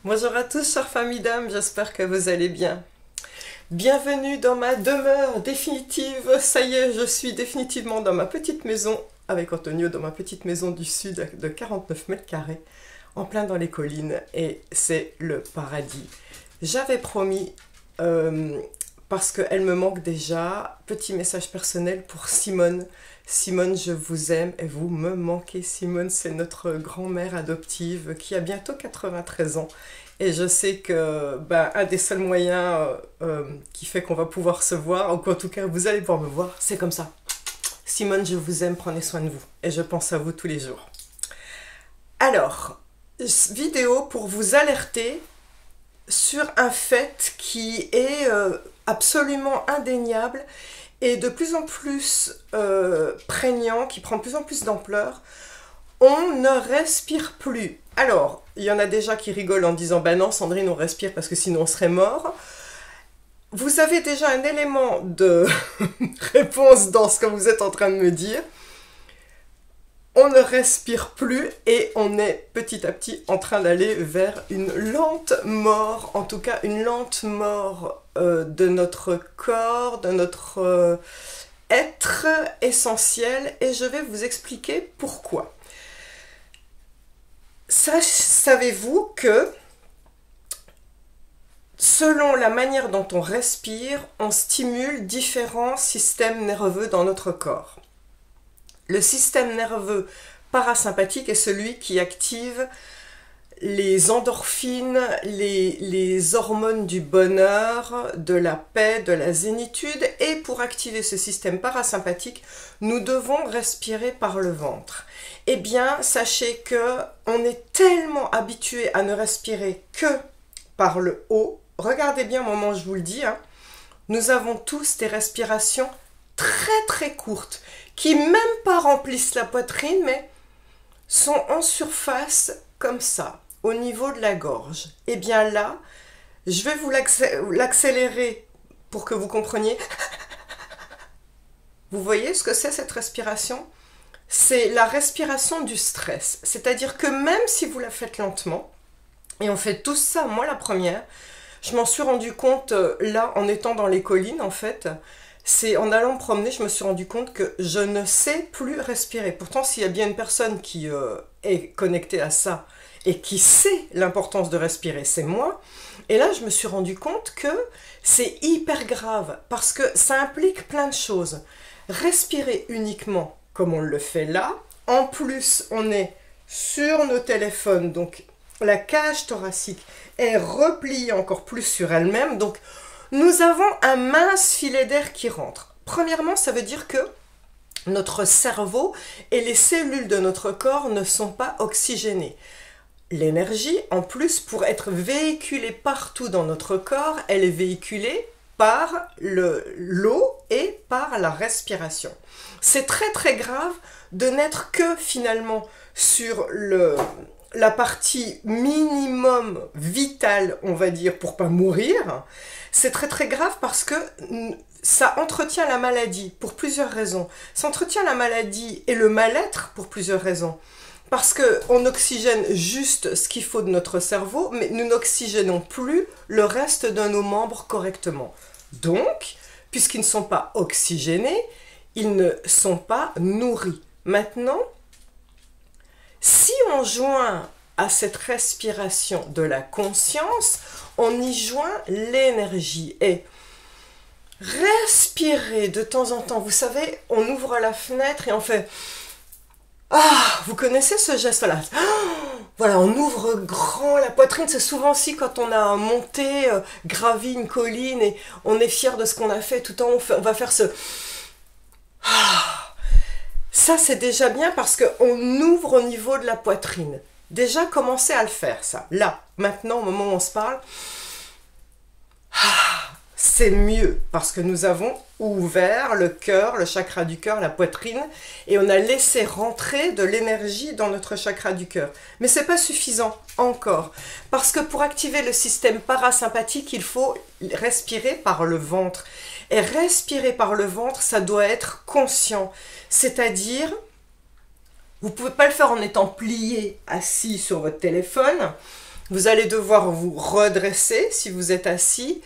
Bonjour à tous, chère famille d'âme, j'espère que vous allez bien. Bienvenue dans ma demeure définitive. Ça y est, je suis définitivement dans ma petite maison, avec Antonio, dans ma petite maison du sud de 49 mètres carrés, en plein dans les collines, et c'est le paradis. J'avais promis, parce qu'elle me manque déjà, petit message personnel pour Simone. Simone, je vous aime et vous me manquez. Simone, c'est notre grand-mère adoptive qui a bientôt 93 ans. Et je sais que un des seuls moyens qui fait qu'on va pouvoir se voir, ou qu'en tout cas vous allez pouvoir me voir, c'est comme ça. Simone, je vous aime, prenez soin de vous. Et je pense à vous tous les jours. Alors, vidéo pour vous alerter sur un fait qui est absolument indéniable et de plus en plus prégnant, qui prend de plus en plus d'ampleur. On ne respire plus. Alors, il y en a déjà qui rigolent en disant « Ben non, Sandrine, on respire parce que sinon on serait mort ». Vous avez déjà un élément de réponse dans ce que vous êtes en train de me dire. On ne respire plus et on est petit à petit en train d'aller vers une lente mort, en tout cas une lente mort de notre corps, de notre être essentiel, et je vais vous expliquer pourquoi. Savez-vous que selon la manière dont on respire, on stimule différents systèmes nerveux dans notre corps. Le système nerveux parasympathique est celui qui active les endorphines, les hormones du bonheur, de la paix, de la zénitude. Et pour activer ce système parasympathique, nous devons respirer par le ventre. Eh bien, sachez que on est tellement habitué à ne respirer que par le haut. Regardez bien au moment où je vous le dis, hein. Nous avons tous des respirations très très courtes, qui même pas remplissent la poitrine, mais sont en surface comme ça, au niveau de la gorge. Et bien là, je vais vous l'accélérer pour que vous compreniez. Vous voyez ce que c'est cette respiration? C'est la respiration du stress. C'est-à-dire que même si vous la faites lentement, et on fait tous ça, moi la première, je m'en suis rendu compte là, en étant dans les collines en fait. C'est en allant me promener, je me suis rendu compte que je ne sais plus respirer. Pourtant, s'il y a bien une personne qui est connectée à ça et qui sait l'importance de respirer, c'est moi. Et là, je me suis rendu compte que c'est hyper grave parce que ça implique plein de choses. Respirer uniquement comme on le fait là. En plus, on est sur nos téléphones, donc la cage thoracique est repliée encore plus sur elle-même. Donc, nous avons un mince filet d'air qui rentre. Premièrement, ça veut dire que notre cerveau et les cellules de notre corps ne sont pas oxygénées. L'énergie, en plus, pour être véhiculée partout dans notre corps, elle est véhiculée par l'eau et par la respiration. C'est très très grave de n'être que finalement sur la partie minimum vitale, on va dire, pour pas mourir. C'est très très grave parce que ça entretient la maladie pour plusieurs raisons. Ça entretient la maladie et le mal-être pour plusieurs raisons. Parce qu'on oxygène juste ce qu'il faut de notre cerveau, mais nous n'oxygénons plus le reste de nos membres correctement. Donc, puisqu'ils ne sont pas oxygénés, ils ne sont pas nourris. Maintenant, si on joint à cette respiration de la conscience, on y joint l'énergie. Et respirer de temps en temps, vous savez, on ouvre la fenêtre et on fait... Ah, vous connaissez ce geste-là? Voilà, on ouvre grand la poitrine. C'est souvent aussi quand on a monté, gravi une colline et on est fier de ce qu'on a fait. Tout en haut, on va faire ce... Ça, c'est déjà bien parce qu'on ouvre au niveau de la poitrine. Déjà, commencez à le faire, ça. Là, maintenant, au moment où on se parle, c'est mieux parce que nous avons ouvert le cœur, le chakra du cœur, la poitrine, et on a laissé rentrer de l'énergie dans notre chakra du cœur. Mais ce n'est pas suffisant encore, parce que pour activer le système parasympathique, il faut respirer par le ventre. Et respirer par le ventre, ça doit être conscient, c'est-à-dire... Vous ne pouvez pas le faire en étant plié, assis sur votre téléphone. Vous allez devoir vous redresser si vous êtes assis,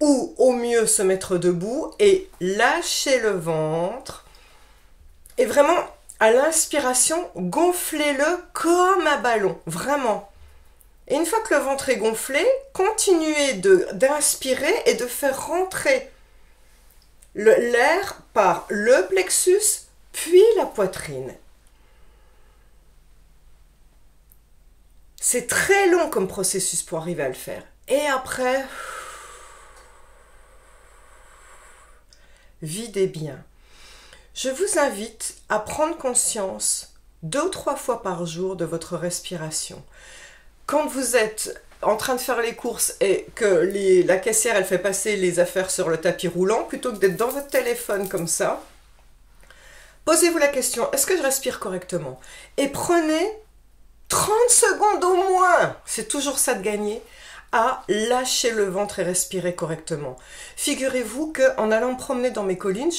ou au mieux se mettre debout et lâcher le ventre. Et vraiment, à l'inspiration, gonflez-le comme un ballon, vraiment. Et une fois que le ventre est gonflé, continuez d'inspirer et de faire rentrer l'air par le plexus, puis la poitrine. C'est très long comme processus pour arriver à le faire. Et après, videz bien. Je vous invite à prendre conscience 2 ou 3 fois par jour de votre respiration. Quand vous êtes en train de faire les courses et que la caissière elle fait passer les affaires sur le tapis roulant, plutôt que d'être dans votre téléphone comme ça, posez-vous la question, est-ce que je respire correctement? Et prenez 30 secondes au moins, c'est toujours ça de gagner, à lâcher le ventre et respirer correctement. Figurez-vous qu'en allant me promener dans mes collines,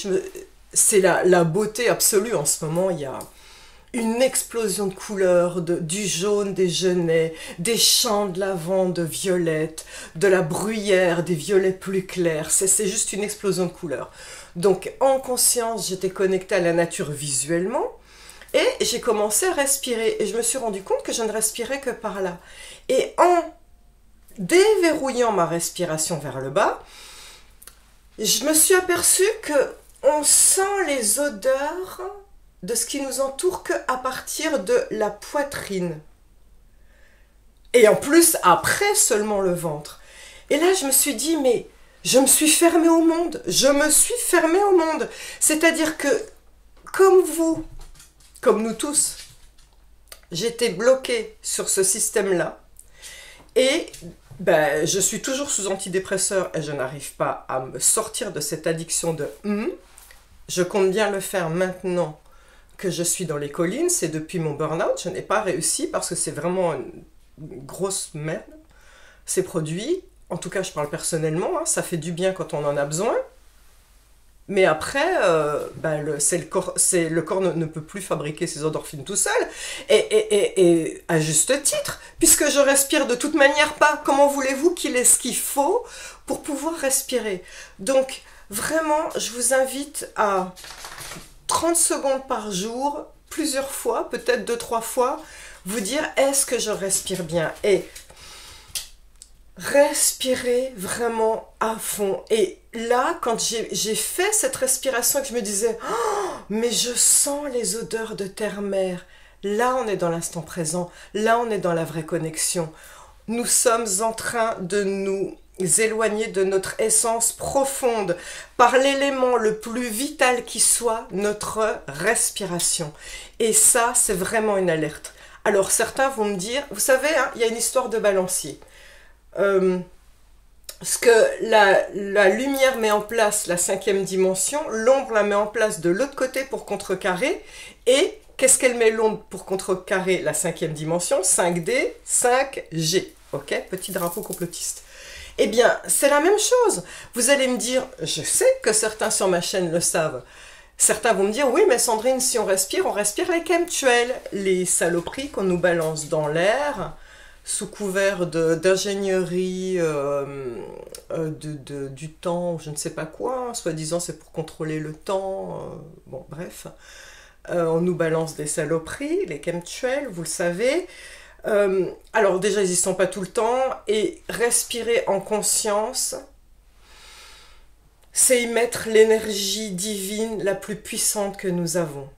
c'est la beauté absolue en ce moment, il y a une explosion de couleurs, du jaune des genêts, des champs de lavande violette, de la bruyère, des violets plus clairs, c'est juste une explosion de couleurs. Donc en conscience, j'étais connectée à la nature visuellement, et j'ai commencé à respirer, et je me suis rendu compte que je ne respirais que par là. Et en déverrouillant ma respiration vers le bas, je me suis aperçue que on sent les odeurs de ce qui nous entoure qu'à partir de la poitrine. Et en plus, après seulement le ventre. Et là, je me suis dit, mais je me suis fermée au monde. Je me suis fermée au monde. C'est-à-dire que, comme vous, comme nous tous, j'étais bloquée sur ce système-là. Et ben, je suis toujours sous antidépresseur et je n'arrive pas à me sortir de cette addiction de je compte bien le faire maintenant que je suis dans les collines. C'est depuis mon burn-out. Je n'ai pas réussi parce que c'est vraiment une grosse merde, ces produits. En tout cas, je parle personnellement. Ça fait du bien quand on en a besoin. Mais après, le corps ne peut plus fabriquer ses endorphines tout seul. Et à juste titre, puisque je respire de toute manière pas. Comment voulez-vous qu'il ait ce qu'il faut pour pouvoir respirer? Donc, vraiment, je vous invite à 30 secondes par jour, plusieurs fois, peut-être 2-3 fois, vous dire est-ce que je respire bien? Et respirez vraiment à fond. Et là, quand j'ai fait cette respiration et que je me disais oh, mais je sens les odeurs de terre-mer, là on est dans l'instant présent, là on est dans la vraie connexion. Nous sommes en train de nous éloigner de notre essence profonde par l'élément le plus vital qui soit, notre respiration. Et ça, c'est vraiment une alerte. Alors certains vont me dire, vous savez, il y a une histoire de balancier. Ce que la lumière met en place, la 5e dimension, l'ombre la met en place de l'autre côté pour contrecarrer. Et qu'est-ce qu'elle met l'ombre pour contrecarrer la 5e dimension? 5D, 5G. Ok, petit drapeau complotiste. Eh bien, c'est la même chose. Vous allez me dire, je sais que certains sur ma chaîne le savent. Certains vont me dire, oui, mais Sandrine, si on respire les chemtrails, les saloperies qu'on nous balance dans l'air, sous couvert d'ingénierie du temps, je ne sais pas quoi, soi-disant c'est pour contrôler le temps, bon bref, on nous balance des saloperies, les chemtrails, vous le savez. Alors déjà ils n'y sont pas tout le temps, et respirer en conscience, c'est y mettre l'énergie divine la plus puissante que nous avons.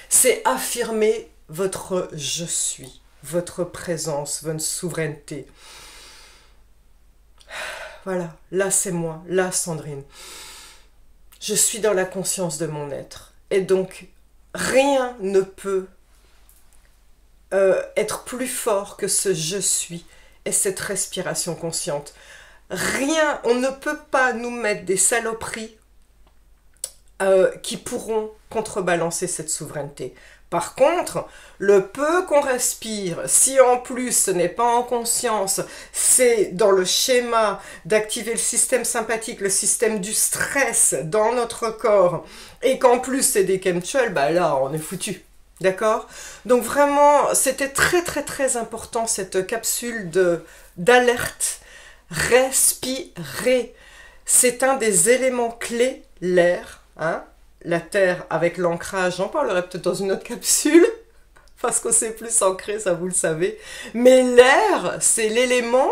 C'est affirmer votre je suis, votre présence, votre souveraineté. Voilà, là c'est moi, là Sandrine. Je suis dans la conscience de mon être. Et donc, rien ne peut être plus fort que ce je suis et cette respiration consciente. Rien, on ne peut pas nous mettre des saloperies qui pourront contrebalancer cette souveraineté. Par contre, le peu qu'on respire, si en plus ce n'est pas en conscience, c'est dans le schéma d'activer le système sympathique, le système du stress dans notre corps, et qu'en plus c'est des chemtrails, bah là on est foutu. D'accord? Donc vraiment, c'était très très très important cette capsule d'alerte. Respirer. C'est un des éléments clés, l'air, hein? La terre avec l'ancrage, j'en parlerai peut-être dans une autre capsule, parce qu'on sait plus ancré, ça vous le savez. Mais l'air, c'est l'élément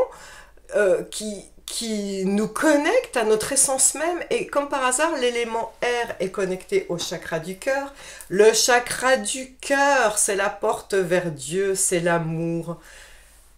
qui nous connecte à notre essence même. Et comme par hasard, l'élément air est connecté au chakra du cœur. Le chakra du cœur, c'est la porte vers Dieu, c'est l'amour.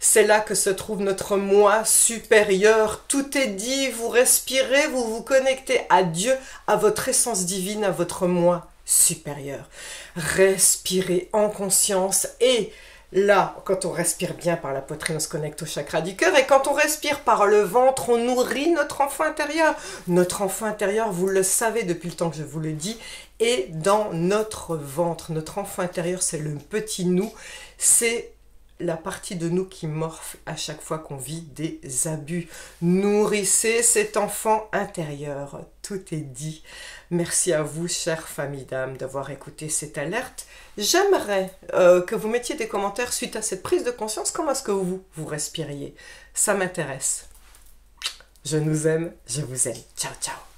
C'est là que se trouve notre moi supérieur. Tout est dit, vous respirez, vous vous connectez à Dieu, à votre essence divine, à votre moi supérieur. Respirez en conscience et là, quand on respire bien par la poitrine, on se connecte au chakra du cœur. Et quand on respire par le ventre, on nourrit notre enfant intérieur. Notre enfant intérieur, vous le savez depuis le temps que je vous le dis, est dans notre ventre. Notre enfant intérieur, c'est le petit nous. C'est la partie de nous qui morfle à chaque fois qu'on vit des abus. Nourrissez cet enfant intérieur. Tout est dit. Merci à vous, chère famille d'âme, d'avoir écouté cette alerte. J'aimerais que vous mettiez des commentaires suite à cette prise de conscience. Comment est-ce que vous respiriez? Ça m'intéresse. Je nous aime, je vous aime. Ciao, ciao.